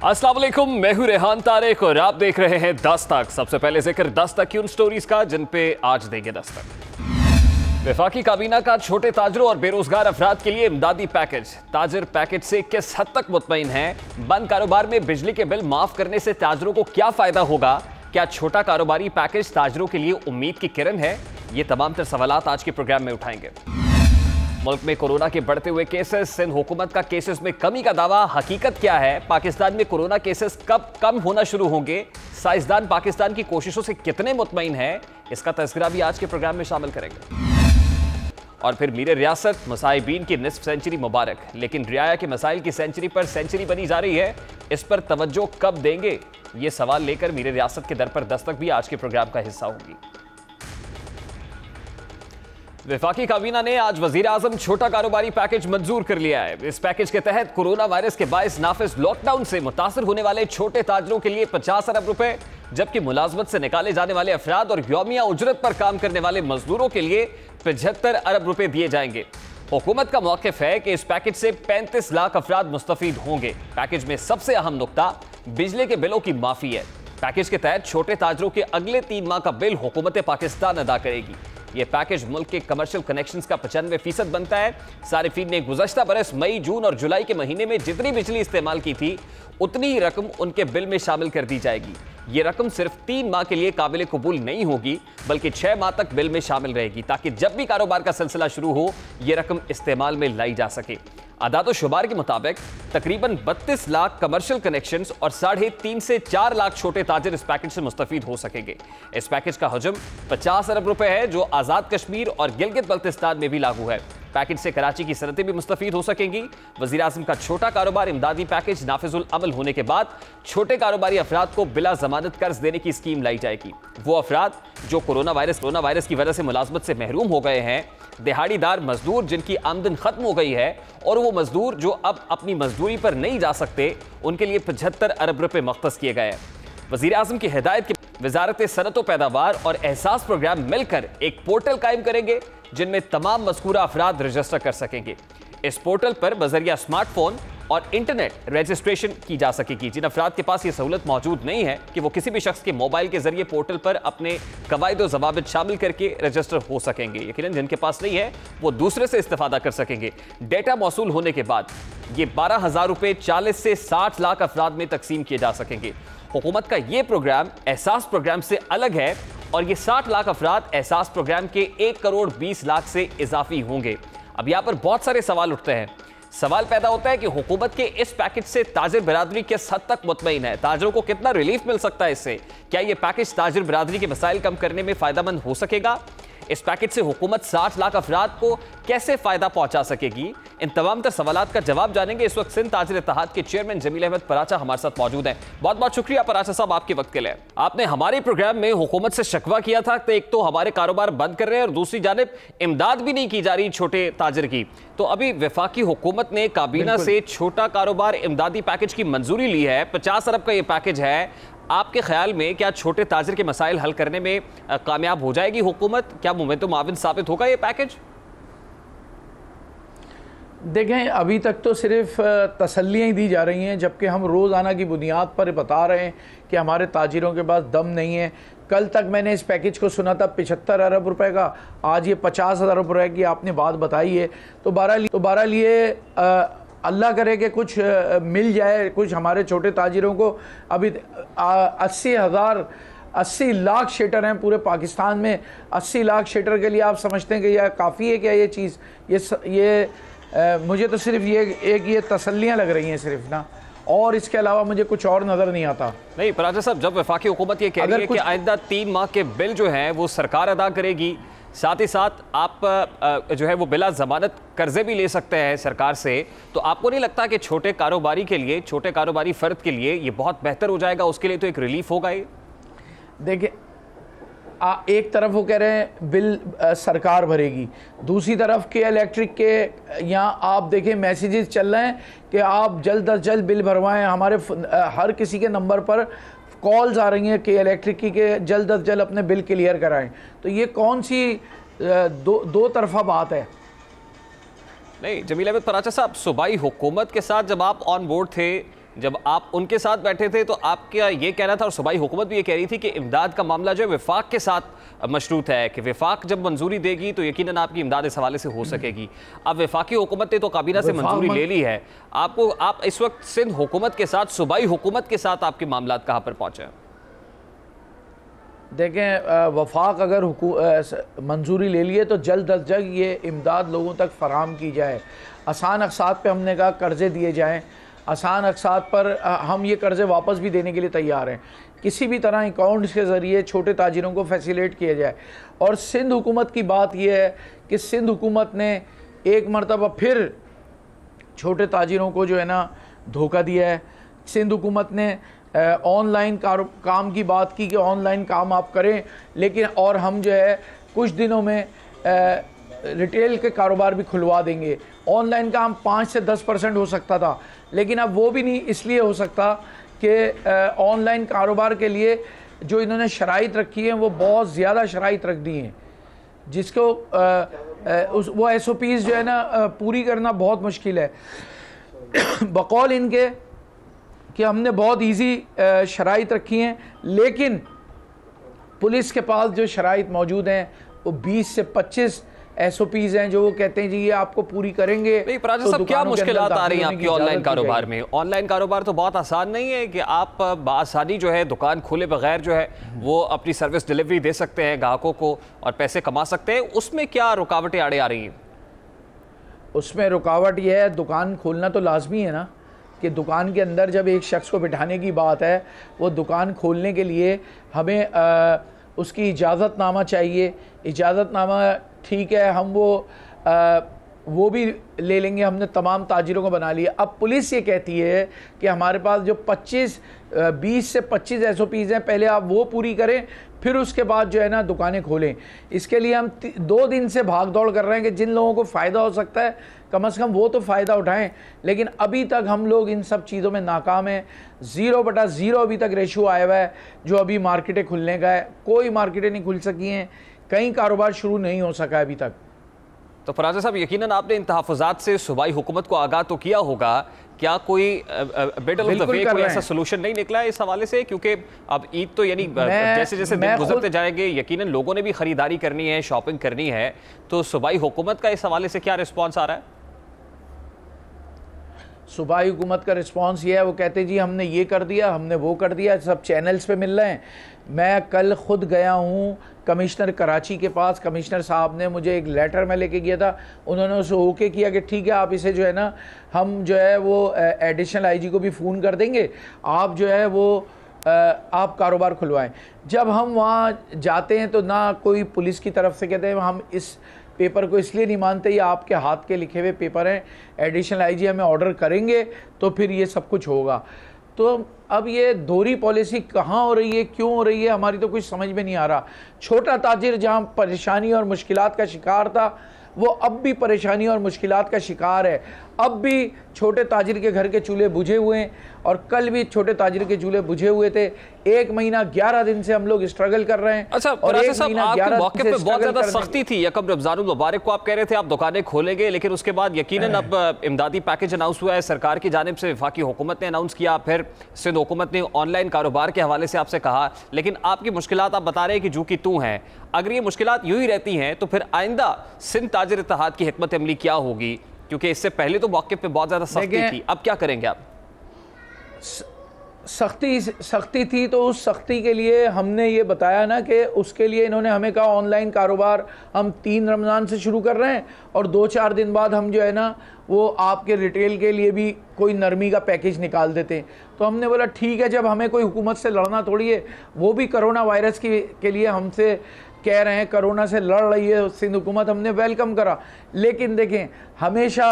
अस्सलाम वालेकुम, मैं हूं रेहान तारिक और आप देख रहे हैं दस्तक। सबसे पहले जिक्र दस्तक की उन स्टोरीज का जिन पे आज देंगे दस्तक। वफाकी काबीना का छोटे ताजरों और बेरोजगार अफराद के लिए इमदादी पैकेज। ताजिर पैकेज से किस हद तक मुतमईन हैं? बंद कारोबार में बिजली के बिल माफ करने से ताजरों को क्या फायदा होगा? क्या छोटा कारोबारी पैकेज ताजरों के लिए उम्मीद की किरण है? ये तमाम तर सवालात आज के प्रोग्राम में उठाएंगे। मुल्क में कोरोना के बढ़ते हुए केसेस, सिंध हुकूमत का केसेस में कमी का दावा, हकीकत क्या है? पाकिस्तान में कोरोना केसेस कब कम होना शुरू होंगे? साइंसदान पाकिस्तान की कोशिशों से कितने मुतमईन हैं? इसका तज़किरा भी आज के प्रोग्राम में शामिल करेंगे। और फिर मीर रियासत मुसाहिबीन की निस्फ सेंचुरी मुबारक, लेकिन रियाया के मसाइल की सेंचुरी पर सेंचुरी बनी जा रही है, इस पर तवज्जो कब देंगे? ये सवाल लेकर मीर रियासत के दर पर दस्तक भी आज के प्रोग्राम का हिस्सा होगी। वफाकी काबीना ने आज वजीर आजम छोटा कारोबारी पैकेज मंजूर कर लिया है। इस पैकेज के तहत कोरोना वायरस के बायस नाफिज लॉकडाउन से मुतासर होने वाले छोटे ताजरों के लिए 50 अरब रुपए, जबकि मुलाजमत से निकाले जाने वाले अफराद और यौमिया उजरत पर काम करने वाले मजदूरों के लिए 75 अरब रुपए दिए जाएंगे। हुकूमत का मौक़िफ़ है कि इस पैकेज से 35 लाख अफराद मुस्तफीद होंगे। पैकेज में सबसे अहम नुकता बिजली के बिलों की माफी है। पैकेज के तहत छोटे ताजरों के अगले 3 माह का बिल हुकूमत पाकिस्तान अदा करेगी। यह पैकेज मुल्क के कमर्शियल कनेक्शंस का 95% बनता है। सारिफीन ने गुज़श्ता बरस मई, जून और जुलाई के महीने में जितनी बिजली इस्तेमाल की थी, उतनी ही रकम उनके बिल में शामिल कर दी जाएगी। ये रकम सिर्फ 3 माह के लिए काबिल कबूल नहीं होगी, बल्कि 6 माह तक बिल में शामिल रहेगी, ताकि जब भी कारोबार का सिलसिला शुरू हो, यह रकम इस्तेमाल में लाई जा सके। आदाद शुमार के मुताबिक तकरीबन 32 लाख कमर्शियल कनेक्शंस और 3.5 से 4 लाख छोटे ताजिर इस पैकेज से मुस्तफीद हो सकेंगे। इस पैकेज का हजम 50 अरब रुपए है, जो आज़ाद कश्मीर और गिलगित बल्तिस्तान में भी लागू है। पैकेज से कराची की सनतें भी मुस्तफीद हो सकेंगी। वज़ीर आज़म का छोटा कारोबार इमदादी पैकेज नाफिजुल अमल होने के बाद छोटे कारोबारी अफराद को बिला जमानत कर्ज देने की स्कीम लाई जाएगी। वो अफराद जो कोरोना वायरस की वजह से मुलाजमत से महरूम हो गए हैं, दिहाड़ीदार मजदूर जिनकी आमदन खत्म हो गई है, और वो मजदूर जो अब अपनी मजदूरी पर नहीं जा सकते, उनके लिए 75 अरब रुपए मख्तस किए गए हैं। वज़ीर आज़म की हिदायत के वजारत सनत व पैदावार और एहसास प्रोग्राम मिलकर एक पोर्टल कायम करेंगे, जिनमें तमाम मज़कूरा अफराद रजिस्टर कर सकेंगे। इस पोर्टल पर बजरिया स्मार्टफोन और इंटरनेट रजिस्ट्रेशन की जा सकेगी। जिन अफराद के पास ये सहूलत मौजूद नहीं है कि वो किसी भी शख्स के मोबाइल के जरिए पोर्टल पर अपने कवायद व ज़वाबित शामिल करके रजिस्टर हो सकेंगे। यकीनन जिनके पास नहीं है वो दूसरे से इस्तेफादा कर सकेंगे। डेटा मौसूल होने के बाद ये 12,000 रुपये 40 से 60 लाख अफराद में तकसीम किए जा सकेंगे। हुकूमत का ये प्रोग्राम एहसास प्रोग्राम से अलग है और ये 60 लाख अफराद एहसास प्रोग्राम के 1 करोड़ 20 लाख से इजाफी होंगे। अब यहाँ पर बहुत सारे सवाल उठते हैं। सवाल पैदा होता है कि हुकूमत के इस पैकेज से ताजिर बिरादरी किस हद तक मुतमईन है? ताजिरों को कितना रिलीफ मिल सकता है इससे? क्या यह पैकेज ताजिर बिरादरी के मसाइल कम करने में फ़ायदेमंद हो सकेगा? इस पैकेज से हुकूमत 60 लाख अफराद को कैसे फ़ायदा पहुंचा सकेगी? इन तमाम तर सवालात का जवाब जानेंगे। इस वक्त सिंध ताजिर इत्तेहाद के चेयरमैन जमील अहमद पराचा हमारे साथ मौजूद हैं। बहुत बहुत शुक्रिया पराचा साहब आपके वक्त के लिए। आपने हमारे प्रोग्राम में हुकूमत से शिकवा किया था कि एक तो हमारे कारोबार बंद कर रहे हैं और दूसरी जानिब इमदाद भी नहीं की जा रही छोटे ताजिर की। तो अभी वफाकी हुकूमत ने काबीना से छोटा कारोबार इमदादी पैकेज की मंजूरी ली है। 50 अरब का ये पैकेज है। आपके ख्याल में क्या छोटे ताजिर के मसाइल हल करने में कामयाब हो जाएगी हुकूमत? क्या मुमकिन माविन साबित होगा ये पैकेज? देखें, अभी तक तो सिर्फ तसल्लियाँ ही दी जा रही हैं, जबकि हम रोज़ाना की बुनियाद पर बता रहे हैं कि हमारे ताजिरों के पास दम नहीं है। कल तक मैंने इस पैकेज को सुना था 75 अरब रुपए का, आज ये 50 अरब रुपए की आपने बात बताई है। तो बहरहाल ये अल्लाह करे कि कुछ मिल जाए, कुछ हमारे छोटे ताजिरों को। अभी 80 लाख शेटर हैं पूरे पाकिस्तान में। 80 लाख शेटर के लिए आप समझते हैं कि यह काफ़ी है क्या? ये चीज़ मुझे तो सिर्फ ये तसल्लियाँ लग रही हैं सिर्फ ना, और इसके अलावा मुझे कुछ और नज़र नहीं आता। नहीं पराचा साहब, जब वफाकी हुकूमत ये कह रही है कि आइंदा 3 माह के बिल जो हैं वो सरकार अदा करेगी, साथ ही साथ आप जो है वो बिला जमानत कर्जे भी ले सकते हैं सरकार से, तो आपको नहीं लगता कि छोटे कारोबारी के लिए, छोटे कारोबारी फ़र्द के लिए ये बहुत बेहतर हो जाएगा? उसके लिए तो एक रिलीफ होगा ये। देखिए, एक तरफ वो कह रहे हैं बिल सरकार भरेगी, दूसरी तरफ के इलेक्ट्रिक के यहाँ आप देखें मैसेजेस चल रहे हैं कि आप जल्द अज जल्द बिल भरवाएं। हमारे हर किसी के नंबर पर कॉल्स आ रही हैं कि इलेक्ट्रिक की के जल्द अज जल्द अपने बिल क्लियर कराएं। तो ये कौन सी दो तरफा बात है? नहीं, जमील अहमद पराचा साहब, सूबाई हुकूमत के साथ जब आप ऑन बोर्ड थे जब आप उनके साथ बैठे थे तो आपका ये कहना था और सूबाई हुकूमत भी ये कह रही थी कि इमदाद का मामला जो है विफाक के साथ मशरूत है, कि विफाक जब मंजूरी देगी तो यकीनन आपकी इमदाद इस हवाले से हो सकेगी। अब विफाकी हुकूमत ने तो काबीना से मंजूरी ले ली है, आप इस वक्त सिंध हुकूमत के साथ, सूबाई हुकूमत के साथ आपके मामला कहाँ पर पहुँचे हैं? देखें, वफाक अगर मंजूरी ले लिए तो जल्द अज जल्द ये इमदाद लोगों तक फराम की जाए। आसान अक़सात पे हमने कहा कर्ज़े दिए जाएँ, आसान अक़सात पर हम ये कर्ज़े वापस भी देने के लिए तैयार हैं। किसी भी तरह अकाउंट्स के ज़रिए छोटे ताजिरों को फैसिलेट किया जाए। और सिंध हुकूमत की बात यह है कि सिंध हुकूमत ने एक मरतबा फिर छोटे ताजिरों को जो है ना धोखा दिया है। सिंध हुकूमत ने ऑनलाइन काम की बात की कि ऑनलाइन काम आप करें, लेकिन और हम जो है कुछ दिनों में रिटेल के कारोबार भी खुलवा देंगे। ऑनलाइन काम 5 से 10% हो सकता था, लेकिन अब वो भी नहीं इसलिए हो सकता कि ऑनलाइन कारोबार के लिए जो इन्होंने शराइत रखी हैं वो बहुत ज़्यादा शराइत रख दी हैं, जिसको वो SOPs जो है ना पूरी करना बहुत मुश्किल है। बकौल इनके कि हमने बहुत इजी शराइत रखी हैं, लेकिन पुलिस के पास जो शराइत मौजूद हैं वो 20 से 25 SOPs हैं जो वो कहते हैं जी ये आपको पूरी करेंगे। नहीं पराजा साहब, क्या मुश्किलात आ रही हैं आपकी ऑनलाइन कारोबार में? ऑनलाइन कारोबार तो बहुत आसान नहीं है कि आप बआसानी जो है दुकान खोले बगैर जो है वो अपनी सर्विस डिलीवरी दे सकते हैं ग्राहकों को और पैसे कमा सकते हैं। उसमें क्या रुकावटें आड़े आ रही हैं? उसमें रुकावट ये है, दुकान खोलना तो लाजमी है ना, कि दुकान के अंदर जब एक शख्स को बिठाने की बात है, वो दुकान खोलने के लिए हमें उसकी इजाज़तनामा चाहिए। इजाज़तनामा ठीक है, हम वो भी ले लेंगे, हमने तमाम ताजिरों को बना लिया। अब पुलिस ये कहती है कि हमारे पास जो 20 से 25 SOPs हैं, पहले आप वो पूरी करें, फिर उसके बाद जो है ना दुकानें खोलें। इसके लिए हम 2 दिन से भाग दौड़ कर रहे हैं कि जिन लोगों को फ़ायदा हो सकता है कम से कम वो तो फ़ायदा उठाएं, लेकिन अभी तक हम लोग इन सब चीज़ों में नाकाम हैं। 0/0 अभी तक रेशो आया हुआ है जो अभी मार्केटें खुलने का है। कोई मार्केटें नहीं खुल सकी हैं, कहीं कारोबार शुरू नहीं हो सका अभी तक। तो फराजा साहब, यकीनन आपने इन तहफ़्फ़ुज़ात से सूबाई हुकूमत को आगाह तो किया होगा, क्या कोई मिडल ऑफ द वे कोई ऐसा सोल्यूशन नहीं निकला है इस हवाले से? क्योंकि अब ईद तो यानी जैसे जैसे दिन गुजरते जाएंगे यकीनन लोगों ने भी ख़रीदारी करनी है, शॉपिंग करनी है, तो सूबाई हुकूमत का इस हवाले से क्या रिस्पॉन्स आ रहा है? सूबाई हुकूमत का रिस्पांस ये है, वो कहते जी हमने ये कर दिया, हमने वो कर दिया, सब चैनल्स पे मिल रहे हैं। मैं कल ख़ुद गया हूँ कमिश्नर कराची के पास, कमिश्नर साहब ने मुझे एक लेटर में लेके गया था, उन्होंने उसे ओके किया कि ठीक है आप इसे जो है ना हम जो है वो एडिशनल IG को भी फ़ोन कर देंगे, आप जो है वो आप कारोबार खुलवाएं। जब हम वहाँ जाते हैं तो ना कोई पुलिस की तरफ से कहते हैं हम इस पेपर को इसलिए नहीं मानते, ये आपके हाथ के लिखे हुए पेपर हैं, एडिशनल IG हमें ऑर्डर करेंगे तो फिर ये सब कुछ होगा। तो अब ये दोहरी पॉलिसी कहाँ हो रही है, क्यों हो रही है, हमारी तो कुछ समझ में नहीं आ रहा। छोटा ताजिर जहाँ परेशानी और मुश्किलात का शिकार था वो अब भी परेशानी और मुश्किलात का शिकार है। अब भी छोटे ताजिर के घर के चूल्हे बुझे हुए हैं और कल भी छोटे ताजिर के चूल्हे बुझे हुए थे। 1 महीना 11 दिन से हम लोग स्ट्रगल कर रहे हैं। अच्छा, और साहब आपके मौके पे बहुत ज्यादा सख्ती थी। यकम रमजानुल मुबारक को आप कह रहे थे आप दुकानें खोलेंगे, लेकिन उसके बाद यकीनन अब इमदादी पैकेज अनाउंस हुआ है सरकार की जानिब से, वफाकी हुकूमत ने अनाउंस किया, फिर सिंध हुकूमत ने ऑनलाइन कारोबार के हवाले से आपसे कहा, लेकिन आपकी मुश्किलात आप बता रहे हैं कि जू की तू हैं। अगर ये मुश्किलात यूं ही रहती हैं तो फिर आइंदा सिंध ताजिर इत्तेहाद की हिकमत अमली क्या होगी? क्योंकि इससे पहले तो मौके पे बहुत ज़्यादा सख्ती थी, अब क्या करेंगे आप? सख्ती थी तो उस सख्ती के लिए हमने ये बताया ना कि उसके लिए इन्होंने हमें कहा ऑनलाइन कारोबार हम 3 रमज़ान से शुरू कर रहे हैं और 2-4 दिन बाद हम जो है ना वो आपके रिटेल के लिए भी कोई नरमी का पैकेज निकाल देते हैं। तो हमने बोला ठीक है, जब हमें कोई हुकूमत से लड़ना थोड़ी है, वो भी कोरोना वायरस के लिए हमसे कह रहे हैं, कोरोना से लड़ रही है सिंध हुकूमत, हमने वेलकम करा। लेकिन देखें हमेशा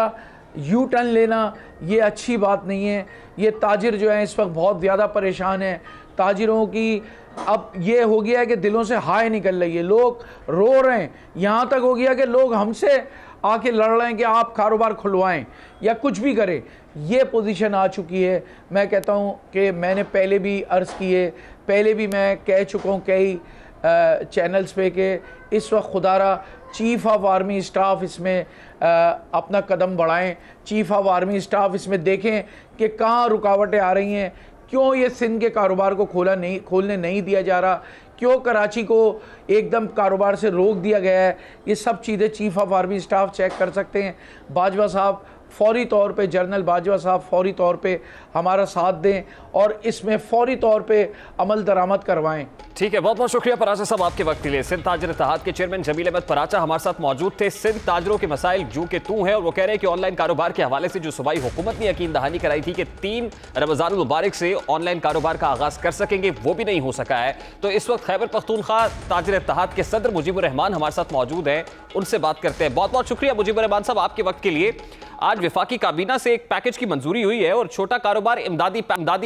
यू टर्न लेना ये अच्छी बात नहीं है। ये ताजिर जो है इस वक्त बहुत ज़्यादा परेशान है। ताजिरों की अब ये हो गया है कि दिलों से हाय निकल रही है, लोग रो रहे हैं, यहाँ तक हो गया कि लोग हमसे आके लड़ रहे हैं कि आप कारोबार खुलवाएं या कुछ भी करें। ये पोजीशन आ चुकी है। मैं कहता हूँ कि मैंने पहले भी अर्ज़ किए, पहले भी मैं कह चुका हूँ कई चैनल्स पे कि इस वक्त खुदारा चीफ ऑफ आर्मी स्टाफ इसमें अपना कदम बढ़ाएं, चीफ ऑफ आर्मी स्टाफ इसमें देखें कि कहाँ रुकावटें आ रही हैं, क्यों ये सिंध के कारोबार को खोलने नहीं दिया जा रहा, क्यों कराची को एकदम कारोबार से रोक दिया गया है। ये सब चीज़ें chief of army staff check कर सकते हैं। बाजवा साहब फौरी तौर पे, जनरल बाजवा साहब फौरी तौर पे हमारा साथ दें और इसमें फौरी तौर पे अमल दरामद करवाएं। ठीक है, बहुत बहुत शुक्रिया पराचा साहब आपके वक्त के लिए। सिंध ताजर इत्तेहाद के चेयरमैन जमील अहमद पराचा हमारे साथ मौजूद थे। सिंध ताजरों के मसाइल जू के तू हैं और वो कह रहे हैं कि ऑनलाइन कारोबार के हवाले से जो सूबाई हुकूमत ने यकीन दहानी कराई थी कि 3 रमजान मुबारक से ऑनलाइन कारोबार का आगाज कर सकेंगे, वो भी नहीं हो सका है। तो इस वक्त खैबर पख्तूनख्वा ताजर इत्तेहाद के सदर मुजीबुर रहमान हमारे साथ मौजूद हैं, उनसे बात करते हैं। बहुत बहुत शुक्रिया मुजीबुर रहमान साहब आपके वक्त के लिए। आज वफाकी काबीना से एक पैकेज की मंजूरी हुई है और छोटा कारोबार इमदादी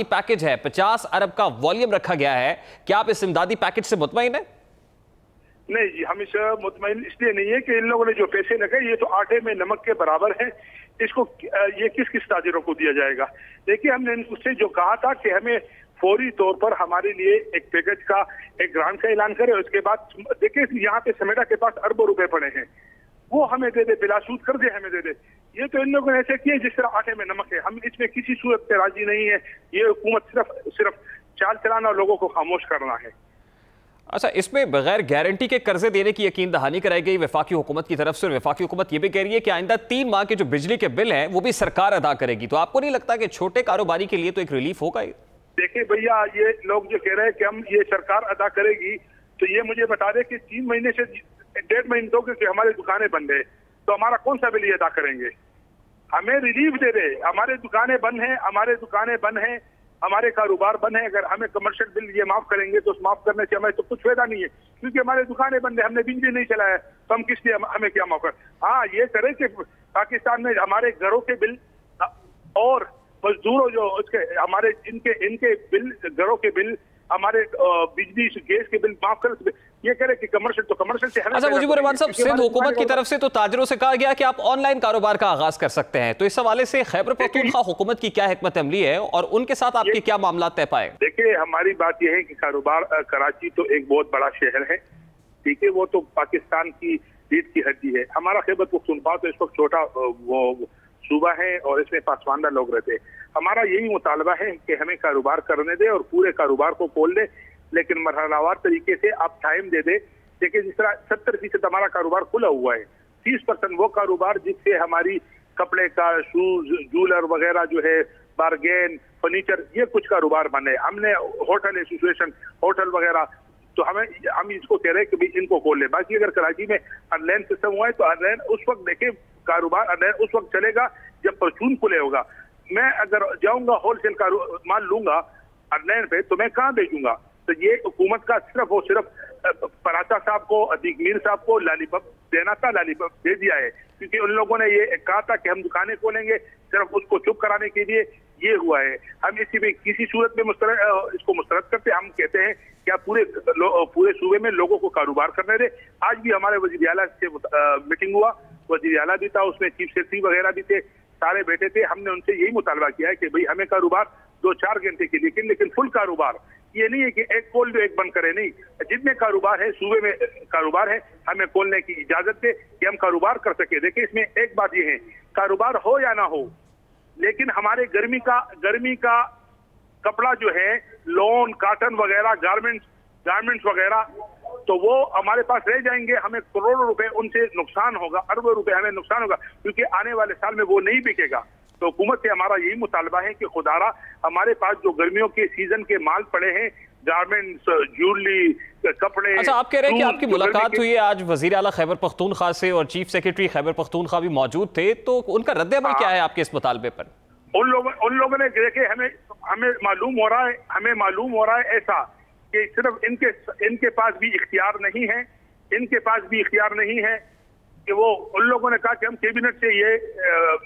पैकेज है, 50 अरब का वॉल्यूम रखा गया है। क्या आप इस इमदादी पैकेज से मुतमईन हैं? नहीं जी, हम इस मुतमईन इसलिए नहीं है कि इन लोगों ने जो पैसे लगाए ये तो आटे में नमक के बराबर है। इसको ये किस किस ताजिरों को दिया जाएगा? देखिए, हमने उससे जो कहा था कि हमें फौरी तौर पर हमारे लिए एक पैकेज का, एक ग्रांट का ऐलान करे। उसके बाद देखिए, यहाँ पे समेटा के पास अरबों रुपए पड़े हैं, वो हमें दे दे, बिलासूद कर दे, हमें दे दे। ये तो इन लोगों ने ऐसे किया जिस तरह आटे में नमक है। हम इसमें किसी सूरत पे राजी नहीं है। ये हुकूमत सिर्फ चाल चलाना, लोगों को खामोश करना है। अच्छा, इसमें बगैर गारंटी के कर्जे देने की यकीन दहानी कराई गई वफाकी हुकूमत की तरफ से, और वफाकी हुकूमत ये भी कह रही है कि आइंदा 3 माह के जो बिजली के बिल हैं वो भी सरकार अदा करेगी। तो आपको नहीं लगता कि छोटे कारोबारी के लिए तो एक रिलीफ होगा? देखिए भैया, ये लोग जो कह रहे हैं कि हम ये सरकार अदा करेगी, तो ये मुझे बता दे कि 3 महीने से 1.5 महीने तो कि हमारी दुकानें बंद है, तो हमारा कौन सा बिल ये अदा करेंगे? हमें रिलीफ दे दे। हमारे दुकानें बंद हैं, हमारे कारोबार बंद है। अगर हमें कमर्शियल बिल ये माफ करेंगे तो उस माफ करने से हमें तो कुछ फायदा नहीं है, क्योंकि हमारे दुकानें बंद है, हमने बिजली नहीं चलाया, तो हम किस लिए, हमें क्या माफ कर? हाँ, ये करें कि पाकिस्तान में हमारे घरों के बिल और मजदूरों जो उसके हमारे इनके बिल, घरों के बिल, हमारे बिजली गैस के बिल माफ करें। ये करे कि कमर्शियल तो कमर्शियल से। अच्छा मुजीबुर रहमान साहब, सिंध हुकूमत की तरफ से तो ताजरों से कहा गया कि आप ऑनलाइन कारोबार का आगाज कर सकते हैं, तो इस हवाले से खैबर पख्तूनख्वा हुकूमत की क्या हिकमत अमली है और उनके साथ आपके क्या मामला तय पाए? देखिए, हमारी बात यह है कि कारोबार, कराची तो एक बहुत बड़ा शहर है, ठीक है, वो तो पाकिस्तान की रीढ़ की हड्डी है। हमारा खैबर पख्तूनख्वा तो इस वक्त छोटा वो सूबा है और इसमें पासमानदा लोग रहते हैं। हमारा यही मुतालबा है कि हमें कारोबार करने दे और पूरे कारोबार को खोल दे, लेकिन मरहलावार तरीके से आप टाइम दे दे। देखिए, जिस तरह 70% हमारा कारोबार खुला हुआ है, 30% वो कारोबार जिससे हमारी कपड़े का, शूज, जूलर वगैरह जो है, बारगेन, फर्नीचर, ये कुछ कारोबार बने। हमने होटल एसोसिएशन, होटल वगैरह, तो हम इसको कह रहे हैं कि भाई इनको खोल ले। बाकी अगर कराची में ऑनलाइन सिस्टम हुआ है तो ऑनलाइन उस वक्त देखे, कारोबार ऑनलाइन उस वक्त चलेगा जब परचून खुले होगा। मैं अगर जाऊंगा होलसेल का माल लूंगा ऑनलाइन पे, तो मैं कहाँ भेजूंगा? तो ये हुकूमत का सिर्फ और सिर्फ पराचा साहब को, अतीक मीर साहब को लॉलीपॉप देना था, लॉलीपॉप दे दिया है, क्योंकि उन लोगों ने ये कहा था कि हम दुकानें खोलेंगे, सिर्फ उसको चुप कराने के लिए ये हुआ है। हम इसी में किसी सूरत में इसको मुस्तरद करते, हम कहते हैं क्या पूरे सूबे में लोगों को कारोबार करने दे। आज भी हमारे वजीर आला से मीटिंग हुआ, वजीर आला भी था, उसमें चीफ सेक्रेटरी वगैरह भी थे, सारे बैठे थे। हमने उनसे यही मुतालबा किया है कि भाई हमें कारोबार 2-4 घंटे के लिए, लेकिन फुल कारोबार, ये नहीं है कि एक खोल दो एक बंद करे, नहीं। जितने कारोबार है सूबे में कारोबार है, हमें खोलने की इजाजत दे कि हम कारोबार कर सके। देखिए, इसमें एक बात ये है, कारोबार हो या ना हो, लेकिन हमारे गर्मी का कपड़ा जो है, लॉन, कॉटन वगैरह, गारमेंट्स वगैरह, तो वो हमारे पास रह जाएंगे। हमें करोड़ों रुपए उनसे नुकसान होगा, अरबों रुपए हमें नुकसान होगा, क्योंकि आने वाले साल में वो नहीं बिकेगा। तो हुकूमत से हमारा यही मुतालबा है कि खुदारा हमारे पास जो गर्मियों के सीजन के माल पड़े हैं, गारमेंट्स, ज्वेलरी, कपड़े। अच्छा, आप कह रहे हैं कि आपकी मुलाकात हुई है आज वजीर आला खैबर पख्तूनख्वा से और चीफ सेक्रेटरी खैबर पख्तूनख्वा भी मौजूद थे, तो उनका रद्द-ए-अमल क्या है आपके इस मुतालबे पर? उन लोगों ने देखे, हमें मालूम हो रहा है ऐसा कि सिर्फ इनके पास भी इख्तियार नहीं है, कि वो उन लोगों ने कहा कि हम कैबिनेट से ये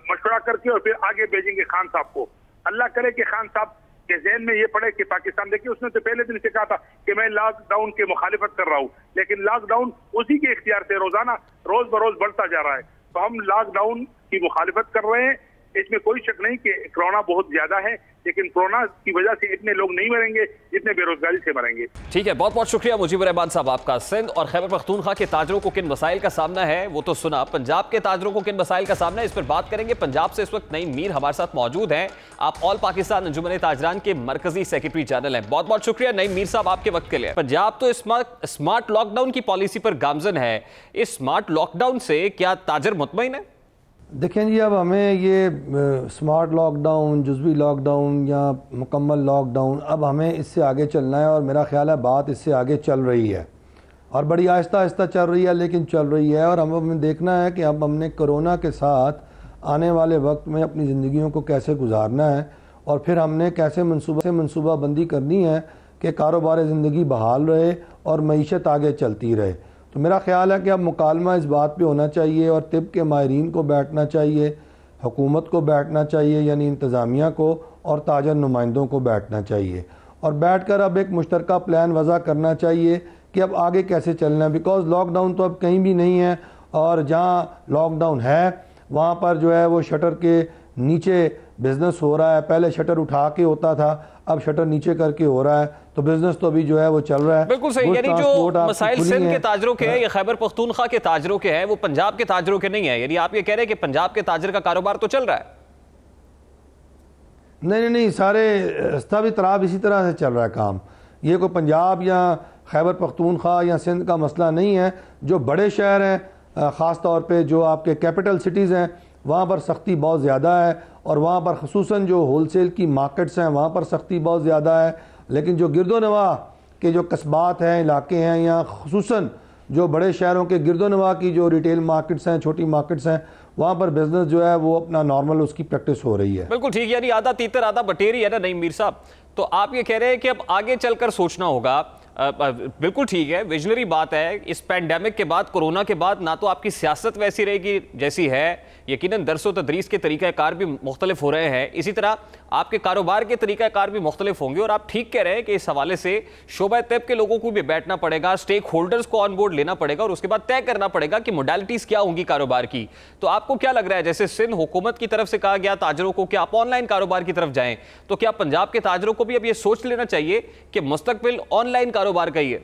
मशवरा करके और फिर आगे भेजेंगे खान साहब को। अल्लाह करे कि खान साहब के जहन में ये पड़े कि पाकिस्तान, देखिए उसने तो पहले दिन से कहा था कि मैं लॉकडाउन के मुखालिफत कर रहा हूँ, लेकिन लॉकडाउन उसी के इख्तियार से रोजाना रोज बरोज बढ़ता जा रहा है। तो हम लॉकडाउन की मुखालिफत कर रहे हैं, इसमें कोई शक नहीं कि कोरोना बहुत ज्यादा है, लेकिन कोरोना की वजह से इतने लोग नहीं मरेंगे जितने बेरोजगारी से मरेंगे। ठीक है, बहुत बहुत शुक्रिया मुजीबुर रहमान साहब आपका। सिंध और खैबर पख्तूनख्वा के ताजरों को किन मसाइल का सामना है वो तो सुना, पंजाब के ताजरों को किन मसाइल का सामना है इस पर बात करेंगे। पंजाब से इस वक्त नईम मीर हमारे साथ मौजूद हैं, आप ऑल पाकिस्तान अंजुमन ताजरान के मरकजी सेक्रेटरी जनरल हैं। बहुत बहुत शुक्रिया नईम मीर साहब आपके वक्त के लिए। पंजाब तो स्मार्ट लॉकडाउन की पॉलिसी पर गामजन है, इस स्मार्ट लॉकडाउन से क्या ताजर मुतमईन है? देखें जी, अब हमें ये स्मार्ट लॉकडाउन, जुज़वी लॉकडाउन या मुकम्मल लॉकडाउन, अब हमें इससे आगे चलना है और मेरा ख्याल है बात इससे आगे चल रही है और बड़ी आहिस्ता आहिस्ता चल रही है, लेकिन चल रही है। और हमें देखना है कि अब हमने कोरोना के साथ आने वाले वक्त में अपनी ज़िंदगियों को कैसे गुजारना है और फिर हमने कैसे मनसूबाबंदी करनी है कि कारोबार ज़िंदगी बहाल रहे और मईशत आगे चलती रहे। तो मेरा ख्याल है कि अब मुकालमा इस बात पे होना चाहिए और तिब के माहिरीन को बैठना चाहिए, हुकूमत को बैठना चाहिए यानी इंतज़ामिया को, और ताजर नुमाइंदों को बैठना चाहिए और बैठकर अब एक मुश्तरका प्लान वज़ा करना चाहिए कि अब आगे कैसे चलना है। बिकॉज़ लॉकडाउन तो अब कहीं भी नहीं है और जहाँ लॉकडाउन है वहाँ पर जो है वो शटर के नीचे बिज़नेस हो रहा है। पहले शटर उठा के होता था, अब शटर नीचे करके हो रहा है, तो बिजनेस तो अभी जो है वो चल रहा है। बिल्कुल सही, यानी जो मसाइल सिंध के ताजरों के हैं या खैबर पख्तूनख्वा के ताजरों के हैं वो पंजाब के ताजरों के नहीं है, यानी आप ये कह रहे हैं कि पंजाब के ताजर का कारोबार तो चल रहा है? नहीं, सारे सभी तरह इसी तरह से चल रहा है काम। ये कोई पंजाब या खैबर पख्तूनख्वा या सिंध का मसला नहीं है। जो बड़े शहर हैं, ख़ास तौर पे जो आपके कैपिटल सिटीज़ हैं, वहाँ पर सख्ती बहुत ज़्यादा है और वहाँ पर ख़ुसूसन जो होलसेल की मार्केट्स हैं वहाँ पर सख्ती बहुत ज़्यादा है। लेकिन जो गिरदोनवा के जो कस्बात हैं, इलाके हैं, या ख़ुसूसन जो बड़े शहरों के गिरदोनवा की जो रिटेल मार्केट्स हैं, छोटी मार्केट्स हैं, वहाँ पर बिजनेस जो है वो अपना नॉर्मल उसकी प्रैक्टिस हो रही है। बिल्कुल ठीक, यानी आधा तीतर आधा बटेरी है ना नईम मीर साहब। तो आप ये कह रहे हैं कि अब आगे चलकर सोचना होगा। बिल्कुल ठीक है, विजनरी बात है। इस पैंडेमिक के बाद, कोरोना के बाद, ना तो आपकी सियासत वैसी रहेगी जैसी है, यकीनन दरसो तदरीस के तरीक़ाकार भी मुख्तलिफ हो रहे हैं, इसी तरह आपके कारोबार के तरीक़ाकार भी मुख्तलिफ होंगे। और आप ठीक कह रहे हैं कि इस हवाले से शोबा तैब के लोगों को भी बैठना पड़ेगा, स्टेक होल्डर्स को ऑन बोर्ड लेना पड़ेगा और उसके बाद तय करना पड़ेगा कि मोडालिटीज़ क्या होंगी कारोबार की। तो आपको क्या लग रहा है, जैसे सिंध हुकूमत की तरफ से कहा गया ताजरों को कि आप ऑनलाइन कारोबार की तरफ जाएं, तो क्या पंजाब के ताजरों को भी अब ये सोच लेना चाहिए कि मुस्तकबिल ऑनलाइन कारोबार का ही है?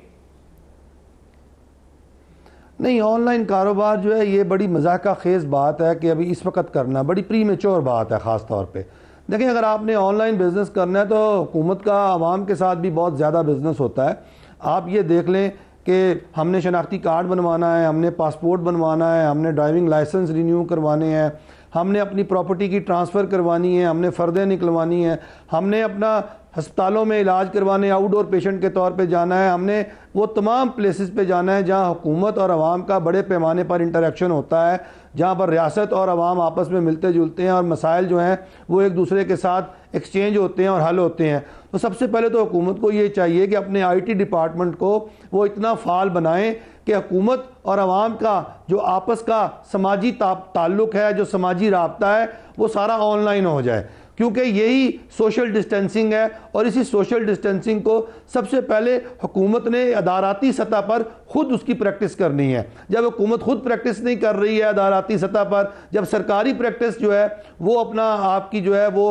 नहीं, ऑनलाइन कारोबार जो है ये बड़ी मजाका खेज़ बात है कि अभी इस वक्त करना बड़ी प्रीमेच्योर बात है। ख़ास तौर पे देखिए, अगर आपने ऑनलाइन बिज़नेस करना है तो हुकूमत का आवाम के साथ भी बहुत ज़्यादा बिज़नेस होता है। आप ये देख लें कि हमने शनाख्ती कार्ड बनवाना है, हमने पासपोर्ट बनवाना है, हमने ड्राइविंग लाइसेंस रिन्यू करवाने हैं, हमने अपनी प्रॉपर्टी की ट्रांसफ़र करवानी है, हमने फ़र्दें निकलवानी है, हमने अपना हस्पतालों में इलाज करवाने आउटडोर पेशेंट के तौर पे जाना है, हमने वो तमाम प्लेसेस पे जाना है जहां हुकूमत और आवाम का बड़े पैमाने पर इंटरेक्शन होता है, जहां पर रियासत और आवाम आपस में मिलते जुलते हैं और मसाइल जो हैं वो एक दूसरे के साथ एक्सचेंज होते हैं और हल होते हैं। तो सबसे पहले तो हुकूमत को ये चाहिए कि अपने IT डिपार्टमेंट को वो इतना फ़ाल बनाएं कि हुकूमत और आवाम का जो आपस का समाजी ताल्लुक़ है, जो समाजी राब्ता है, वो सारा ऑनलाइन हो जाए, क्योंकि यही सोशल डिस्टेंसिंग है। और इसी सोशल डिस्टेंसिंग को सबसे पहले हुकूमत ने अदाराती सतह पर खुद उसकी प्रैक्टिस करनी है। जब हुकूमत खुद प्रैक्टिस नहीं कर रही है अदाराती सतह पर, जब सरकारी प्रैक्टिस जो है वो अपना आपकी जो है वो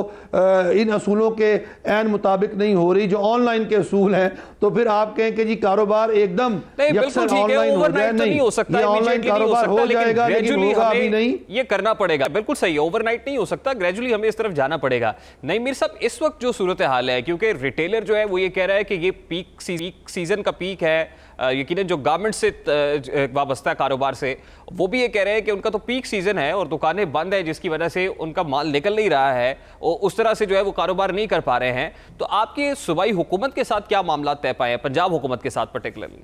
इन असूलों के ऐन मुताबिक नहीं हो रही जो ऑनलाइन के असूल हैं, तो फिर आप कहें कि जी कारोबार एकदम यकसर ऑनलाइन हो जाए, नहीं हो सकता। ये ऑनलाइन कारोबार हो जाएगा लेकिन होगा अभी नहीं, ये करना पड़ेगा। बिल्कुल सही है, ओवरनाइट नहीं हो सकता, ग्रेजुअली हमें इस तरफ जाना पड़ेगा। नईम मीर साहब, इस वक्त जो सूरत हाल है, क्योंकि रिटेलर जो है वो ये कह रहा है कि ये पीक सीजन का पीक है, यकीनन जो गारमेंट से वाबस्ता कारोबार से, वो भी ये कह रहे हैं कि उनका तो पीक सीजन है और दुकानें बंद है जिसकी वजह से उनका माल निकल नहीं रहा है और उस तरह से जो है वो कारोबार नहीं कर पा रहे हैं। तो आपकी सूबाई हुकूमत के साथ क्या मामला तय पाए हैं, पंजाब हुकूमत के साथ पर्टिकुलरली?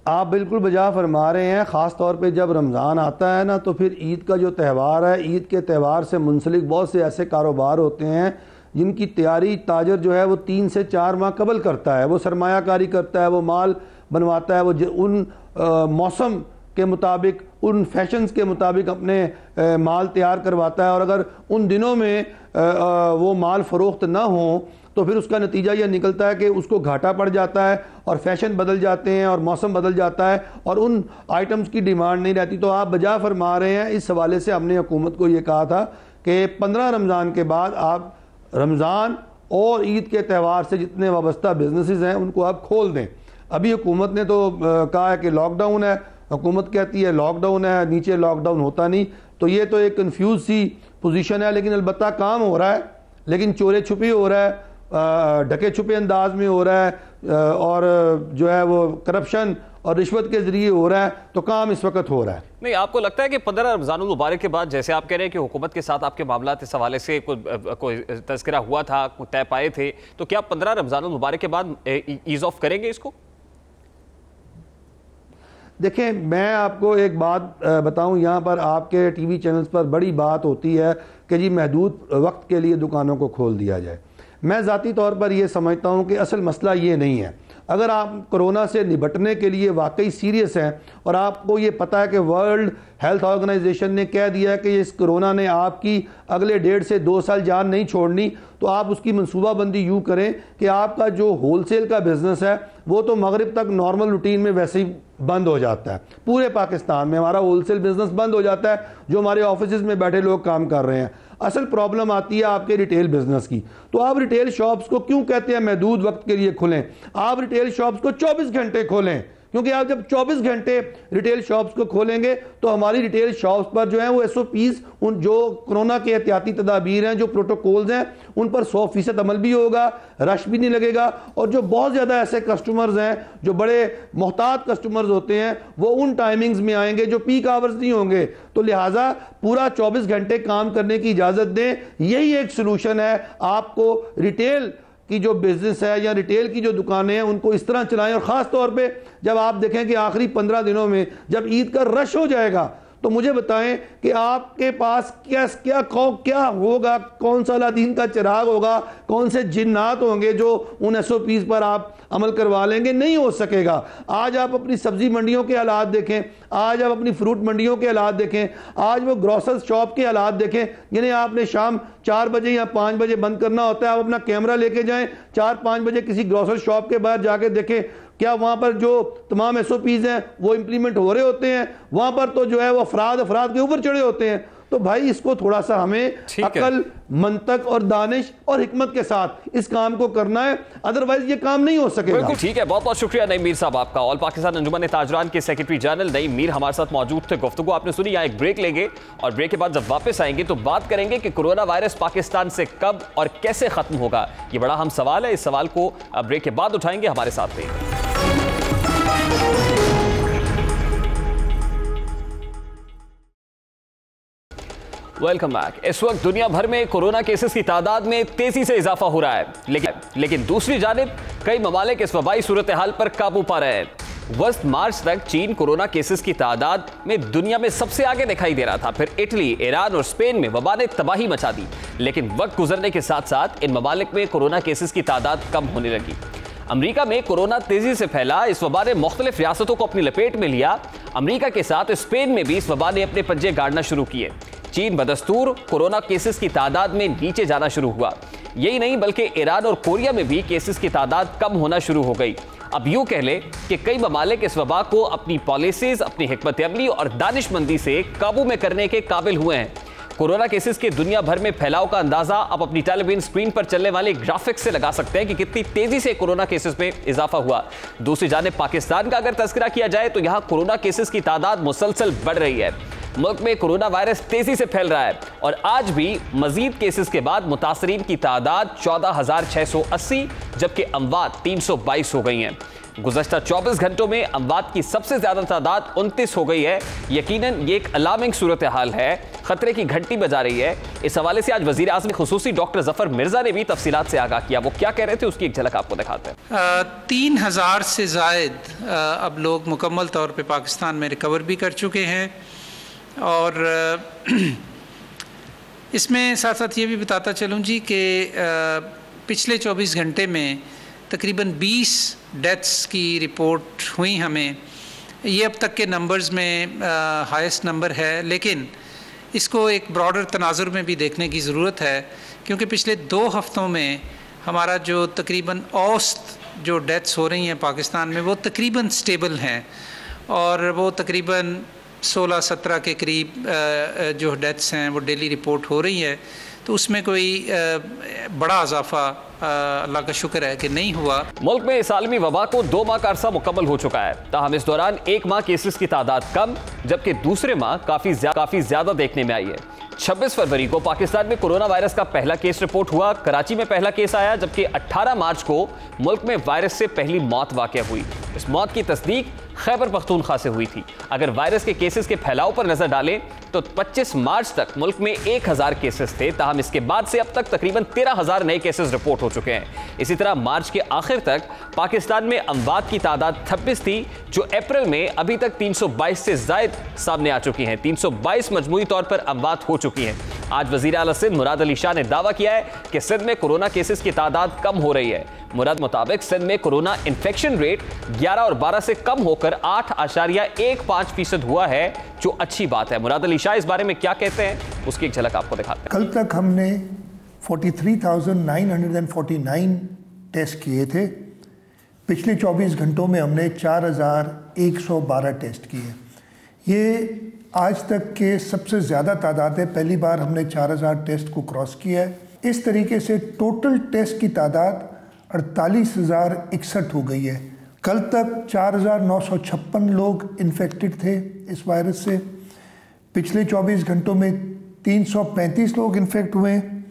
आप बिल्कुल बजा फरमा रहे हैं। ख़ास तौर पे जब रमज़ान आता है ना, तो फिर ईद का जो त्यौहार है, ईद के त्यौहार से मुंसलिक बहुत से ऐसे कारोबार होते हैं जिनकी तैयारी ताजर जो है वो 3 से 4 माह कबल करता है। वो सरमायाकारी करता है, वो माल बनवाता है, वो उन मौसम के मुताबिक, उन फैशंस के मुताबिक अपने माल तैयार करवाता है, और अगर उन दिनों में वो माल फ़रोख्त ना हो तो फिर उसका नतीजा यह निकलता है कि उसको घाटा पड़ जाता है और फैशन बदल जाते हैं और मौसम बदल जाता है और उन आइटम्स की डिमांड नहीं रहती। तो आप बजा फरमा रहे हैं। इस हवाले से हमने हुकूमत को ये कहा था कि 15 रमज़ान के बाद आप रमज़ान और ईद के त्यौहार से जितने वाबस्ता बिजनेसेस हैं उनको आप खोल दें। अभी हुकूमत ने तो कहा है कि लॉकडाउन है, हुकूमत कहती है लॉकडाउन है, नीचे लॉकडाउन होता नहीं। तो ये तो एक कन्फ्यूज सी पोजीशन है, लेकिन अलबत्ता काम हो रहा है, लेकिन चोरे छुपे हो रहा है, ढके छुपे अंदाज में हो रहा है, और जो है वो करप्शन और रिश्वत के जरिए हो रहा है। तो काम इस वक्त हो रहा है। नहीं, आपको लगता है कि 15 रमज़ानुल मुबारक के बाद, जैसे आप कह रहे हैं कि हुकूमत के साथ आपके मामला इस हवाले से कोई तज़किरा हुआ था, तय पाए थे, तो क्या 15 रमज़ानुल मुबारक के बाद ईज़ ऑफ करेंगे इसको? देखें, मैं आपको एक बात बताऊं, यहाँ पर आपके टीवी चैनल्स पर बड़ी बात होती है कि जी महदूद वक्त के लिए दुकानों को खोल दिया जाए। मैं ज़ाती तौर पर यह समझता हूँ कि असल मसला ये नहीं है। अगर आप कोरोना से निपटने के लिए वाकई सीरियस हैं और आपको ये पता है कि वर्ल्ड हेल्थ ऑर्गेनाइजेशन ने कह दिया है कि इस कोरोना ने आपकी अगले 1.5 से 2 साल जान नहीं छोड़नी, तो आप उसकी मनसूबाबंदी यूँ करें कि आपका जो होलसेल का बिज़नेस है वो तो मगरिब तक नॉर्मल रूटीन में वैसे ही बंद हो जाता है। पूरे पाकिस्तान में हमारा होलसेल बिज़नेस बंद हो जाता है, जो हमारे ऑफिस में बैठे लोग काम कर रहे हैं। असल प्रॉब्लम आती है आपके रिटेल बिजनेस की। तो आप रिटेल शॉप्स को क्यों कहते हैं महदूद वक्त के लिए खुलें? आप रिटेल शॉप्स को 24 घंटे खोलें, क्योंकि आप जब 24 घंटे रिटेल शॉप्स को खोलेंगे तो हमारी रिटेल शॉप्स पर जो है वो SOPs, उन जो कोरोना के एहतियाती तदाबीर हैं, जो प्रोटोकॉल्स हैं, उन पर 100% अमल भी होगा, रश भी नहीं लगेगा। और जो बहुत ज़्यादा ऐसे कस्टमर्स हैं जो बड़े मोहतात कस्टमर्स होते हैं, वो उन टाइमिंग्स में आएंगे जो पीक आवर्स नहीं होंगे। तो लिहाजा पूरा 24 घंटे काम करने की इजाज़त दें। यही एक सोल्यूशन है। आपको रिटेल की जो बिजनेस है या रिटेल की जो दुकानें हैं उनको इस तरह चलाएं, और ख़ास तौर पे जब आप देखें कि आखिरी 15 दिनों में जब ईद का रश हो जाएगा तो मुझे बताएं कि आपके पास क्या होगा, कौन सा अलादीन का चिराग होगा, कौन से जिन्नात होंगे जो उन SOPs पर आप अमल करवा लेंगे? नहीं हो सकेगा। आज आप अपनी सब्जी मंडियों के हालात देखें, आज आप अपनी फ्रूट मंडियों के हालात देखें, आज वो ग्रोसर शॉप के हालात देखें, जिन्हें आपने शाम 4 बजे या 5 बजे बंद करना होता है। आप अपना कैमरा लेके जाएं, 4-5 बजे किसी ग्रोसर शॉप के बाहर जाके देखें क्या वहां पर जो तमाम SOPs हैं वो इंप्लीमेंट हो रहे होते हैं? वहां पर तो जो है वो अफराद के ऊपर चढ़े होते हैं। तो भाई इसको थोड़ा सा हमें अकल, मंतक और दानिश और हिकमत के साथ इस काम को करना है, अदरवाइज ये काम नहीं हो सकेगा। बिल्कुल ठीक है, बहुत बहुत शुक्रिया नईम मीर साहब आपका। ऑल पाकिस्तान अंजुमन ताजरान के सेक्रेटरी जनरल नईम मीर हमारे साथ मौजूद थे। गुफ्तगू आपने सुनी। यहाँ एक ब्रेक लेंगे और ब्रेक के बाद जब वापस आएंगे तो बात करेंगे कि कोरोना वायरस पाकिस्तान से कब और कैसे खत्म होगा। ये बड़ा अहम सवाल है। इस सवाल को ब्रेक के बाद उठाएंगे। हमारे साथ रहिए। Welcome back. इस वक्त दुनिया भर में कोरोना केसेस की तादाद में तेजी से इजाफा हो रहा है, लेकिन दूसरी जानिब कई ममालिक इस वबाई सूरत हाल पर काबू पा रहे हैं। वस्त मार्च तक चीन कोरोना केसेस की तादाद में दुनिया में सबसे आगे दिखाई दे रहा था। फिर इटली, ईरान और स्पेन में वबा ने तबाही मचा दी। लेकिन वक्त गुजरने के साथ साथ इन ममालिक में कोरोना केसेस की तादाद कम होने लगी। अमेरिका में कोरोना तेजी से फैला। इस वबा ने मुख्तलिफ रियासतों को अपनी लपेट में लिया। अमेरिका के साथ स्पेन में भी इस वबा ने अपने पंजे गाड़ना शुरू किए। चीन बदस्तूर कोरोना केसेस की तादाद में नीचे जाना शुरू हुआ। यही नहीं बल्कि ईरान और कोरिया में भी केसेस की तादाद कम होना शुरू हो गई। अब यूं कह ले कि कई ममालिक इस वबा को अपनी पॉलिसीज, अपनी हिकमत अमली और दानिशमंदी से काबू में करने के काबिल हुए हैं। कोरोना केसेस के दुनिया भर में फैलाव का अंदाजा आप अपनी टेलीविजन स्क्रीन पर चलने वाले ग्राफिक्स से लगा सकते हैं कि कितनी तेजी से कोरोना केसेस में इजाफा हुआ। दूसरी जानिब पाकिस्तान का अगर तज़किरा किया जाए तो यहां कोरोना केसेस की तादाद मुसलसल बढ़ रही है। मुल्क में कोरोना वायरस तेजी से फैल रहा है और आज भी मजीद केसेस के बाद मुतासरीन की तादाद 14,680 जबकि अमवात 322 हो गई हैं। गुज़श्ता 24 घंटों में अमवात की सबसे ज्यादा तादाद 29 हो गई है। यकीनन ये एक अलार्मिंग सूरत हाल है, खतरे की घंटी बजा रही है। इस हवाले से आज वज़ीर आज़म खुसूसी डॉक्टर जफर मिर्जा ने भी तफसीलात से आगाह किया। वो क्या कह रहे थे उसकी एक झलक आपको दिखाते हैं। 3000 से जायद अब लोग मुकम्मल तौर पर पाकिस्तान में रिकवर भी कर चुके हैं और इसमें साथ साथ ये भी बताता चलूँ जी कि पिछले 24 घंटे में तकरीबन 20 डेथ्स की रिपोर्ट हुई हमें, ये अब तक के नंबर्स में हाईएस्ट नंबर है, लेकिन इसको एक ब्रॉडर तनाजुर में भी देखने की ज़रूरत है, क्योंकि पिछले 2 हफ्तों में हमारा जो तकरीबन औसत जो डेथ्स हो रही हैं पाकिस्तान में वो तकरीबन स्टेबल हैं, और वो तकरीबन 16-17 के करीब जो डेथ्स हैं वो डेली रिपोर्ट हो रही है। तो उसमें कोई बड़ा इजाफा अल्लाह का शुक्र है कि नहीं हुआ। मुल्क में इस आलमी वबा को 2 माह का अरसा मुकम्मल हो चुका है, ताहम इस दौरान 1 माह केसेस की तादाद कम, जबकि दूसरे माह काफी ज्यादा देखने में आई है। 26 फरवरी को पाकिस्तान में कोरोना वायरस का पहला केस रिपोर्ट हुआ। कराची में पहला केस आया, जबकि 18 मार्च को मुल्क में वायरस से पहली मौत वाक़या हुई। इस मौत की तस्दीक खैबर पख्तूनख्वा से हुई थी। अगर वायरस के केसेस के फैलाव पर नजर डालें तो 25 मार्च तक मुल्क में 1000 केसेस थे, ताहम इसके बाद से अब तक तकरीबन 13,000 नए केसेस रिपोर्ट हो चुके हैं। इसी तरह मार्च के आखिर तक पाकिस्तान में अमवात की तादाद 26 थी, जो अप्रैल में अभी तक 322 से जायद सामने आ चुकी हैं। 322 मजमूई तौर पर अमवात हो चुकी हैं। आज वजीर आला सिंध मुराद अली शाह ने दावा किया है कि सिंध में कोरोना केसेस की तादाद कम हो रही है। मुराद मुताबिक सिंध में कोरोना इन्फेक्शन रेट 11 और 12 से कम होकर 8.15% हुआ है, जो अच्छी बात है। मुराद अली शाह इस बारे में क्या कहते हैं, उसकी एक झलक आपको दिखाते हैं। कल तक हमने 43,949 टेस्ट किए थे। पिछले 24 घंटों में हमने 4,112 टेस्ट किए। ये आज तक के सबसे ज़्यादा तादाद है। पहली बार हमने 4,000 टेस्ट को क्रॉस किया है। इस तरीके से टोटल टेस्ट की तादाद 48,061 हो गई है। कल तक 4,956 लोग इन्फेक्टेड थे इस वायरस से। पिछले 24 घंटों में 335 लोग इन्फेक्ट हुए हैं।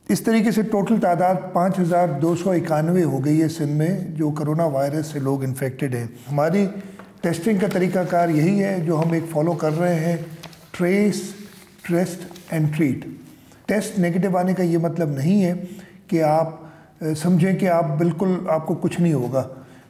इस तरीके से टोटल तादाद 5,291 हो गई है सिंध में, जो कोरोना वायरस से लोग इन्फेक्टेड हैं। हमारी टेस्टिंग का तरीकाकार यही है जो हम एक फॉलो कर रहे हैं, trace, test and treat. Test negative आने का ये मतलब नहीं है कि आप समझें कि आप बिल्कुल आपको कुछ नहीं होगा।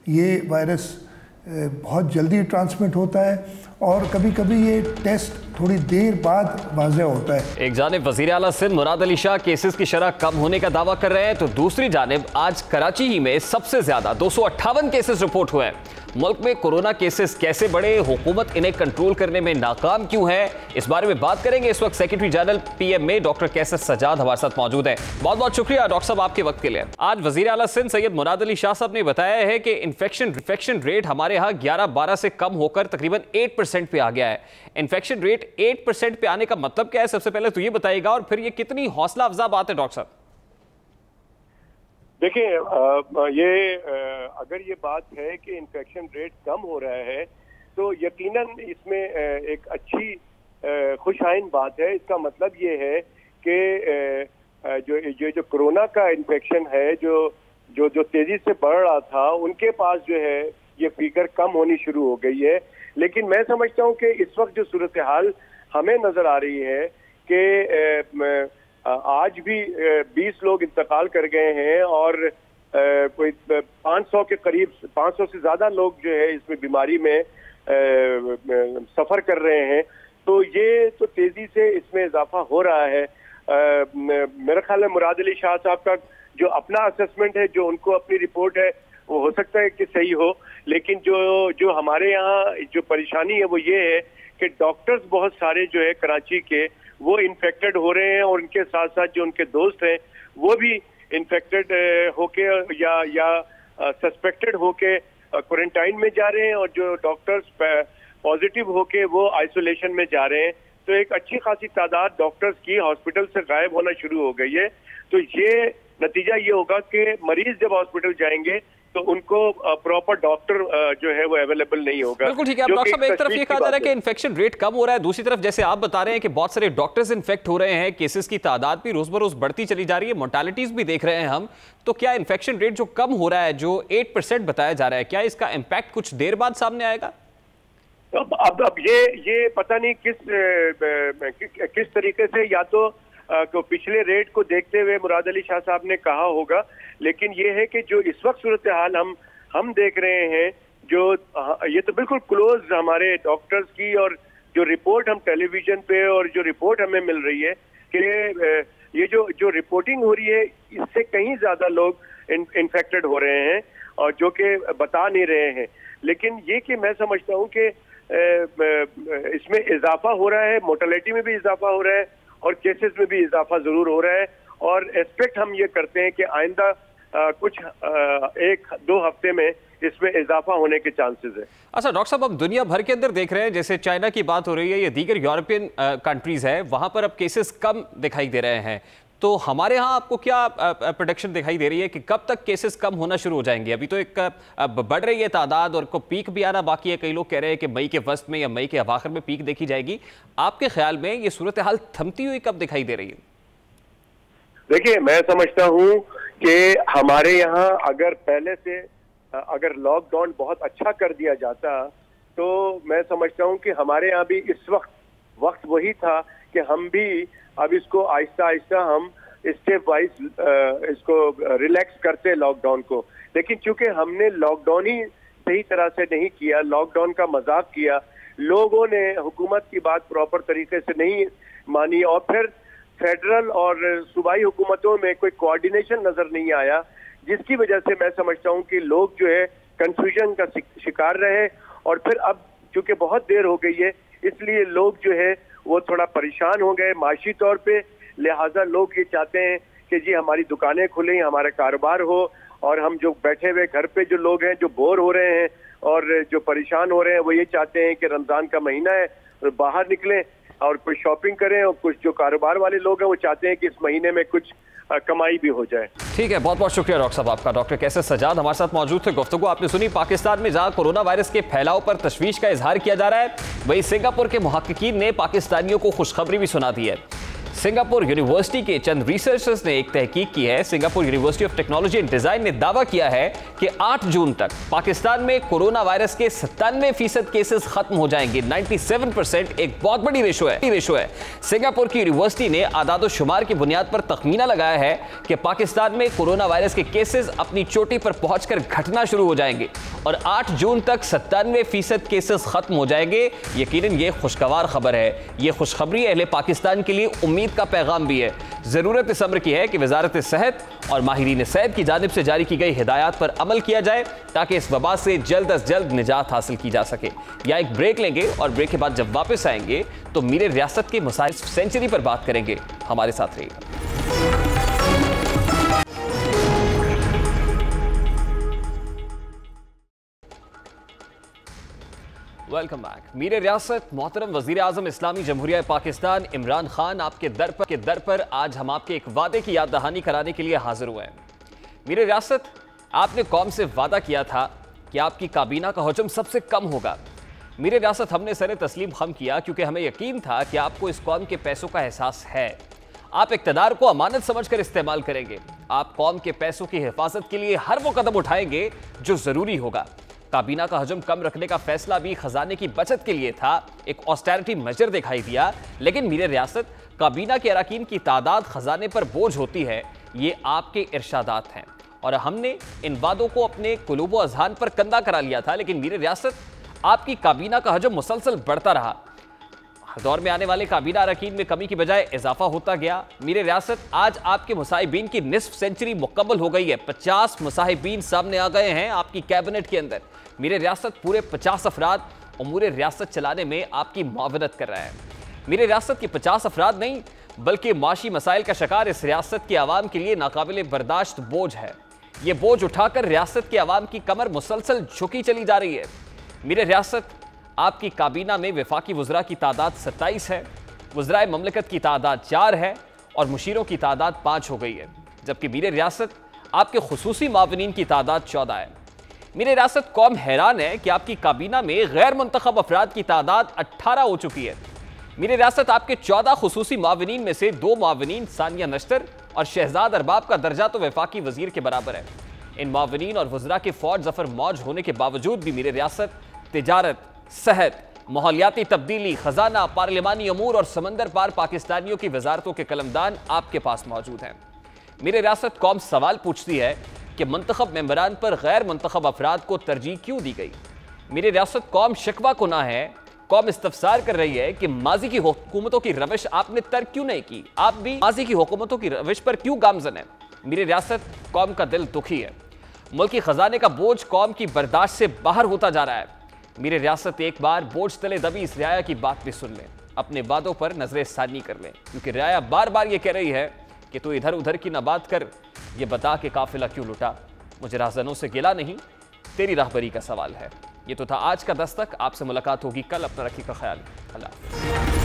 ये वायरस बहुत जल्दी ट्रांसमिट होता है और कभी कभी ये टेस्ट थोड़ी देर बाद वाज़ेह होता है। एक जानिब वज़ीर आला सिंध मुराद अली शाह केसेस की शरह कम होने का दावा कर रहे हैं, तो दूसरी जानिब आज कराची ही में सबसे ज्यादा 258 केसेस रिपोर्ट हुए हैं। मुल्क में कोरोना केसेस कैसे बढ़े, हुकूमत इन्हें कंट्रोल करने में नाकाम क्यों है, इस बारे में बात करेंगे। इस वक्त सेक्रेटरी जनरल पीएम में डॉक्टर कैसर सजाद हमारे साथ मौजूद हैं। बहुत बहुत शुक्रिया डॉक्टर साहब आपके वक्त के लिए। आज वज़ीर आला सिंध सैयद मुराद अली शाह साहब ने बताया है कि इन्फेक्शन रेट हमारे यहाँ 11-12 से कम होकर तकरीबन 8% पे आ गया है। इन्फेक्शन रेट 8% पे आने का मतलब क्या है, सबसे पहले तो ये बताइएगा, और फिर ये कितनी हौसला अफजा बात है डॉक्टर साहब? देखिए, अगर ये बात है कि इन्फेक्शन रेट कम हो रहा है तो यकीनन इसमें एक अच्छी खुशआइन बात है। इसका मतलब ये है कि जो कोरोना का इन्फेक्शन है जो तेजी से बढ़ रहा था, उनके पास जो है ये फिगर कम होनी शुरू हो गई है। लेकिन मैं समझता हूँ कि इस वक्त जो सूरत हाल हमें नजर आ रही है कि आज भी 20 लोग इंतकाल कर गए हैं और कोई 500 के करीब, 500 से ज्यादा लोग जो है इसमें बीमारी में सफर कर रहे हैं। तो ये तो तेजी से इसमें इजाफा हो रहा है। मेरा ख्याल है मुराद अली शाह साहब का जो अपना असेसमेंट है, जो उनको अपनी रिपोर्ट है, वो हो सकता है कि सही हो, लेकिन जो हमारे यहाँ जो परेशानी है वो ये है कि डॉक्टर्स बहुत सारे जो है कराची के वो इन्फेक्टेड हो रहे हैं, और उनके साथ साथ जो उनके दोस्त हैं वो भी इन्फेक्टेड होके या सस्पेक्टेड होके क्वारंटाइन में जा रहे हैं, और जो डॉक्टर्स पॉजिटिव होके वो आइसोलेशन में जा रहे हैं। तो एक अच्छी खासी तादाद डॉक्टर्स की हॉस्पिटल से गायब होना शुरू हो गई है। तो ये नतीजा ये होगा कि मरीज जब हॉस्पिटल जाएंगे तो उनको प्रॉपर डॉक्टर जो है वो अवेलेबल नहीं होगा। बिल्कुल ठीक है। अब डॉक्टर साहब, एक तरफ ये कहा जा रहा है कि इन्फेक्शन रेट कम हो रहा है, दूसरी तरफ जैसे आप बता रहे हैं कि बहुत सारे डॉक्टर्स इन्फेक्ट हो रहे हैं, केसेस की तादाद भी रोज बरोज बढ़ती चली जा रही है, मोर्टेलिटीज भी देख रहे हैं हम। तो क्या इन्फेक्शन रेट जो कम हो रहा है, जो 8% बताया जा रहा है, क्या इसका इम्पैक्ट कुछ देर बाद सामने आएगा? अब ये पता नहीं किस तरीके से, या तो पिछले रेट को देखते हुए मुराद अली शाह साहब ने कहा होगा, लेकिन ये है कि जो इस वक्त सूरत हाल हम देख रहे हैं, जो ये तो बिल्कुल क्लोज हमारे डॉक्टर्स की, और जो रिपोर्ट हम टेलीविजन पे और जो रिपोर्ट हमें मिल रही है कि ये जो रिपोर्टिंग हो रही है, इससे कहीं ज्यादा लोग इन्फेक्टेड हो रहे हैं और जो कि बता नहीं रहे हैं। लेकिन ये कि मैं समझता हूँ कि इसमें इजाफा हो रहा है, मोर्टेलिटी में भी इजाफा हो रहा है और केसेस में भी इजाफा जरूर हो रहा है, और एक्सपेक्ट हम ये करते हैं कि आइंदा कुछ 1-2 हफ्ते में इसमें इजाफा होने के चांसेस है। अच्छा डॉक्टर साहब, अब दुनिया भर के अंदर देख रहे हैं, जैसे चाइना की बात हो रही है, ये दीगर यूरोपियन कंट्रीज है, वहां पर अब केसेस कम दिखाई दे रहे हैं, तो हमारे यहाँ आपको क्या प्रोडिक्शन दिखाई दे रही है कि कब तक केसेस कम होना शुरू हो जाएंगे? अभी तो एक बढ़ रही है तादाद और को पीक भी आना बाकी है, कई लोग कह रहे हैं कि मई के वस्त में या मई के अवाखिर में पीक देखी जाएगी। आपके ख्याल में ये सूरत हाल थमती हुई कब दिखाई दे रही है? देखिए, मैं समझता हूँ कि हमारे यहाँ अगर पहले से अगर लॉकडाउन बहुत अच्छा कर दिया जाता तो मैं समझता हूँ कि हमारे यहाँ भी इस वक्त वही था कि हम भी अब इसको आहिस्ता आहिस्ता हम स्टेप वाइज इसको रिलैक्स करते लॉकडाउन को। लेकिन चूंकि हमने लॉकडाउन ही सही तरह से नहीं किया, लॉकडाउन का मजाक किया, लोगों ने हुकूमत की बात प्रॉपर तरीके से नहीं मानी और फिर फेडरल और सूबाई हुकूमतों में कोई कोऑर्डिनेशन नजर नहीं आया, जिसकी वजह से मैं समझता हूं कि लोग जो है कंफ्यूजन का शिकार रहे और फिर अब चूंकि बहुत देर हो गई है इसलिए लोग जो है वो थोड़ा परेशान हो गए माशी तौर पे। लिहाजा लोग ये चाहते हैं कि जी हमारी दुकानें खुलें, हमारा कारोबार हो, और हम जो बैठे हुए घर पे जो लोग हैं जो बोर हो रहे हैं और जो परेशान हो रहे हैं वो ये चाहते हैं कि रमजान का महीना है और बाहर निकलें और कुछ शॉपिंग करें, और कुछ जो कारोबार वाले लोग हैं वो चाहते हैं कि इस महीने में कुछ कमाई भी हो जाए। ठीक है, बहुत बहुत शुक्रिया डॉक्टर साहब आपका। डॉक्टर कैसर सजाद हमारे साथ मौजूद थे। गुफ्तगू आपने सुनी। पाकिस्तान में जहां कोरोना वायरस के फैलाव पर तशवीश का इजहार किया जा रहा है, वहीं सिंगापुर के मुहक्किकीन ने पाकिस्तानियों को खुशखबरी भी सुना दी है। सिंगापुर यूनिवर्सिटी के चंद रिसर्चर्स ने एक तहकीक की है। Singapore university of technology and design ने दावा किया है कि 8 जून तक पाकिस्तान में कोरोना वायरस के 97% केसेस खत्म हो जाएंगे। 97% एक बहुत बड़ी रेशो है। सिंगापुर की यूनिवर्सिटी ने आदाद शुमार की बुनियाद पर तखमीना लगाया है कि पाकिस्तान में कोरोना वायरस के केसेस अपनी चोटी पर पहुंचकर घटना शुरू हो जाएंगे और 8 जून तक 97% केसेस खत्म हो जाएंगे। यकीनन ये खुशगवार खबर है। ये खुशखबरी अहले पाकिस्तान के लिए उम्मीद का पैगाम भी है। जरूरत इस अम्र की है कि वजारत सेहत और माहिरीन सेहत की जानिब से जारी की गई हिदायत पर अमल किया जाए ताकि इस वबा से जल्द अज जल्द निजात हासिल की जा सके। या एक ब्रेक लेंगे और ब्रेक के बाद जब वापस आएंगे तो मीरे रियासत के मसाइल सेंचुरी पर बात करेंगे। हमारे साथ रहिएगा। Welcome back. मीरे रियासत मोहतरम वजीर आजम इस्लामी जमहूरिया पाकिस्तान इमरान खान आपके दर पर आज हम आपके एक वादे की याद दहानी कराने के लिए हाजिर हुए हैं। मीरे रियासत, आपने कौम से वादा किया था कि आपकी काबीना का हुजम सबसे कम होगा। मीरे रियासत, हमने सरे तस्लीम खम किया क्योंकि हमें यकीन था कि आपको इस कौम के पैसों का एहसास है। आप इक़्तिदार को अमानत समझकर इस्तेमाल करेंगे। आप कौम के पैसों की हिफाजत के लिए हर वो कदम उठाएंगे जो ज़रूरी होगा। काबीना का हजम कम रखने का फैसला भी खजाने की बचत के लिए था, एक ऑस्टेरिटी मेजर दिखाई दिया। लेकिन मीरे रियासत, काबीना के अरकान की तादाद खजाने पर बोझ होती है, ये आपके इरशादात हैं और हमने इन वादों को अपने कुलूब व अज़हान पर कंधा करा लिया था। लेकिन मीरे रियासत, आपकी काबीना का हजम मुसलसल बढ़ता रहा। हर दौर में आने वाले काबीना अरकान में कमी की बजाय इजाफा होता गया। मीरे रियासत, आज आपके मुसाहिबीन की निस्फ सेंचुरी मुकम्मल हो गई है। 50 मुसाहिबीन सामने आ गए हैं आपकी कैबिनेट के अंदर। मीरे रियासत, पूरे 50 अफराद उमूर रियासत चलाने में आपकी मुआवनत कर रहा है। मीरे रियासत के 50 अफराद नहीं बल्कि माशी मसाइल का शिकार इस रियासत की आवाम के लिए नाकाबिल बर्दाश्त बोझ है। ये बोझ उठाकर रियासत की आवाम की कमर मुसलसल झुकी चली जा रही है। मीरे रियासत, आपकी काबीना में वफाकी वज़रा की तादाद 27 है, वज़राए ममलकत की तादाद 4 है और मुशीरों की तादाद 5 हो गई है। जबकि मीरे रियासत, आपके खुसूसी मावनीन की तादाद 14 है। मीरे रियासत, कौम हैरान है कि आपकी काबीना में गैर मुंतखब अफराद की तादाद 18 हो चुकी है। मीरे रियासत, आपके 14 खुसूसी मावनीन में से 2 मावनीन सानिया नश्तर और शहजाद अरबाब का दर्जा तो वफाकी वजीर के बराबर है। इन मावनीन और वज़रा के फौज जफर मौज होने के बावजूद भी मीरे रियासत, तिजारत, सेहत, माहौलियाती तब्दीली, खजाना, पार्लिमानी अमूर और समंदर पार पाकिस्तानियों की वजारतों के कलमदान आपके पास मौजूद हैं। मीरे रियासत, कौम सवाल पूछती है कि मुंतखब मेंबरान पर गैर मुंतखब अफराद को तरजीह क्यों दी गई। मीरे रियासत, कौम शिकवा कुना है, कौम इस्तफसार कर रही है कि माजी की हुकूमतों की रविश आपने तर्क क्यों नहीं की। आप भी माजी की हुकूमतों की रविश पर क्यों गामजन है। मीरे रियासत, कौम का दिल दुखी है। मुल्क की खजाने का बोझ कौम की बर्दाश्त से बाहर होता जा रहा है। मेरी रियासत एक बार बोझ तले दबी इस रियाया की बात भी सुन लें, अपने वादों पर नजरें सानी कर लें, क्योंकि रियाया बार बार ये कह रही है कि तू इधर उधर की ना बात कर, ये बता के काफिला क्यों लुटा। मुझे राहजनों से गिला नहीं, तेरी राहबरी का सवाल है। ये तो था आज का दस्तक। आपसे मुलाकात होगी कल। अपना रखिएगा ख्याल। अल्लाह।